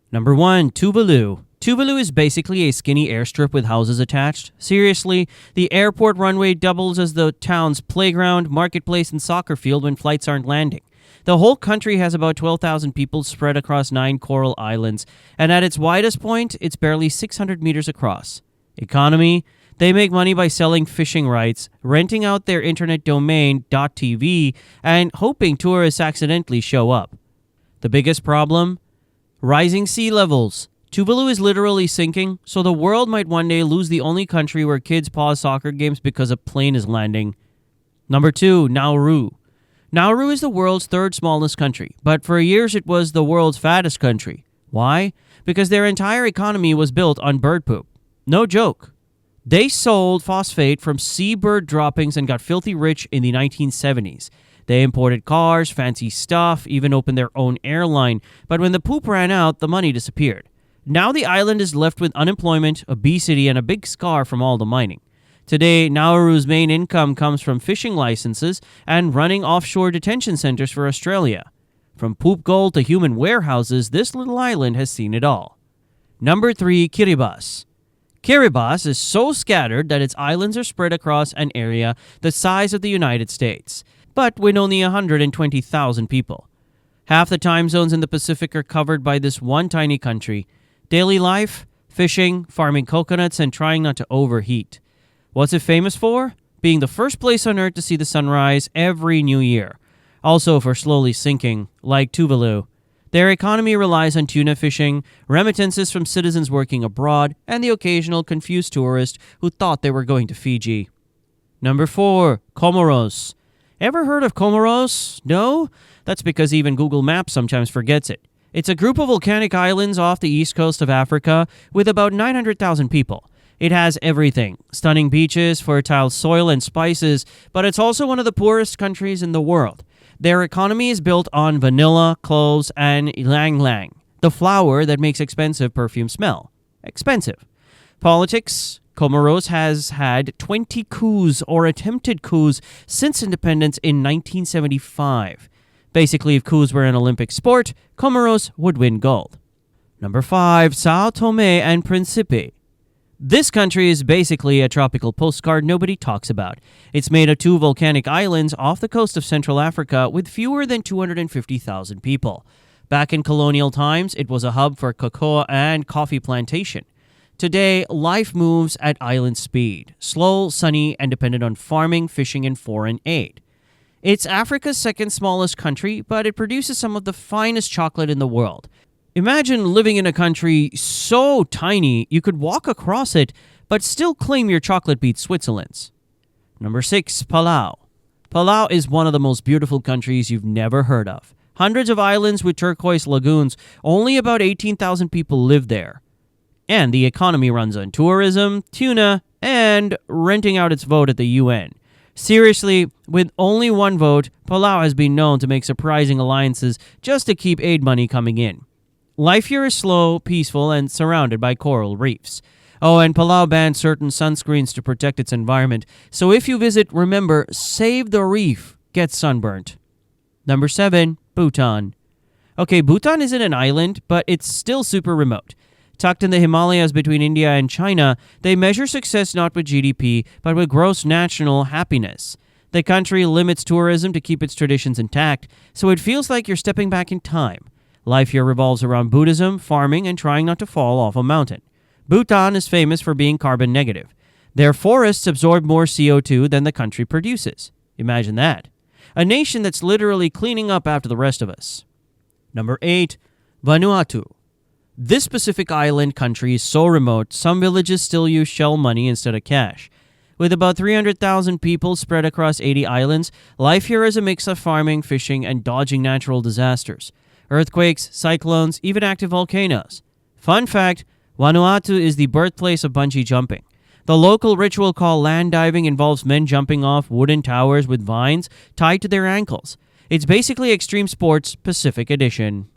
Number 1. Tuvalu. Tuvalu is basically a skinny airstrip with houses attached. Seriously, the airport runway doubles as the town's playground, marketplace, and soccer field when flights aren't landing. The whole country has about 12,000 people spread across 9 coral islands, and at its widest point, it's barely 600 meters across. Economy: they make money by selling fishing rights, renting out their internet domain .tv, and hoping tourists accidentally show up. The biggest problem? Rising sea levels. Tuvalu is literally sinking, so the world might one day lose the only country where kids pause soccer games because a plane is landing. Number 2. Nauru. Nauru is the world's 3rd smallest country, but for years it was the world's fattest country. Why? Because their entire economy was built on bird poop. No joke. They sold phosphate from seabird droppings and got filthy rich in the 1970s. They imported cars, fancy stuff, even opened their own airline, but when the poop ran out, the money disappeared. Now the island is left with unemployment, obesity, and a big scar from all the mining. Today, Nauru's main income comes from fishing licenses and running offshore detention centers for Australia. From poop gold to human warehouses, this little island has seen it all. Number 3. Kiribati. Kiribati is so scattered that its islands are spread across an area the size of the United States, but with only 120,000 people. Half the time zones in the Pacific are covered by this one tiny country. Daily life: fishing, farming coconuts, and trying not to overheat. What's it famous for? Being the first place on Earth to see the sunrise every new year. Also for slowly sinking, like Tuvalu. Their economy relies on tuna fishing, remittances from citizens working abroad, and the occasional confused tourist who thought they were going to Fiji. Number 4. Comoros. Ever heard of Comoros? No? That's because even Google Maps sometimes forgets it. It's a group of volcanic islands off the east coast of Africa with about 900,000 people. It has everything: stunning beaches, fertile soil, and spices, but it's also one of the poorest countries in the world. Their economy is built on vanilla, cloves, and ylang ylang, the flower that makes expensive perfume smell. Expensive. Politics: Comoros has had 20 coups or attempted coups since independence in 1975. Basically, if coups were an Olympic sport, Comoros would win gold. Number 5. Sao Tome and Principe. This country is basically a tropical postcard nobody talks about. It's made of 2 volcanic islands off the coast of Central Africa with fewer than 250,000 people. Back in colonial times, it was a hub for cocoa and coffee plantation. Today, life moves at island speed, slow, sunny, and dependent on farming, fishing, and foreign aid. It's Africa's 2nd smallest country, but it produces some of the finest chocolate in the world. Imagine living in a country so tiny you could walk across it, but still claim your chocolate beats Switzerland's. Number 6. Palau. Palau is one of the most beautiful countries you've never heard of. Hundreds of islands with turquoise lagoons. Only about 18,000 people live there. And the economy runs on tourism, tuna, and renting out its vote at the UN. Seriously, with only 1 vote, Palau has been known to make surprising alliances just to keep aid money coming in. Life here is slow, peaceful, and surrounded by coral reefs. Oh, and Palau banned certain sunscreens to protect its environment, so if you visit, remember, save the reef, get sunburnt. Number 7. Bhutan. Okay, Bhutan isn't an island, but it's still super remote. Tucked in the Himalayas between India and China, they measure success not with GDP, but with gross national happiness. The country limits tourism to keep its traditions intact, so it feels like you're stepping back in time. Life here revolves around Buddhism, farming, and trying not to fall off a mountain. Bhutan is famous for being carbon negative. Their forests absorb more CO2 than the country produces. Imagine that. A nation that's literally cleaning up after the rest of us. Number 8. Vanuatu. This Pacific island country is so remote, some villages still use shell money instead of cash. With about 300,000 people spread across 80 islands, life here is a mix of farming, fishing, and dodging natural disasters. Earthquakes, cyclones, even active volcanoes. Fun fact, Vanuatu is the birthplace of bungee jumping. The local ritual called land diving involves men jumping off wooden towers with vines tied to their ankles. It's basically extreme sports Pacific edition.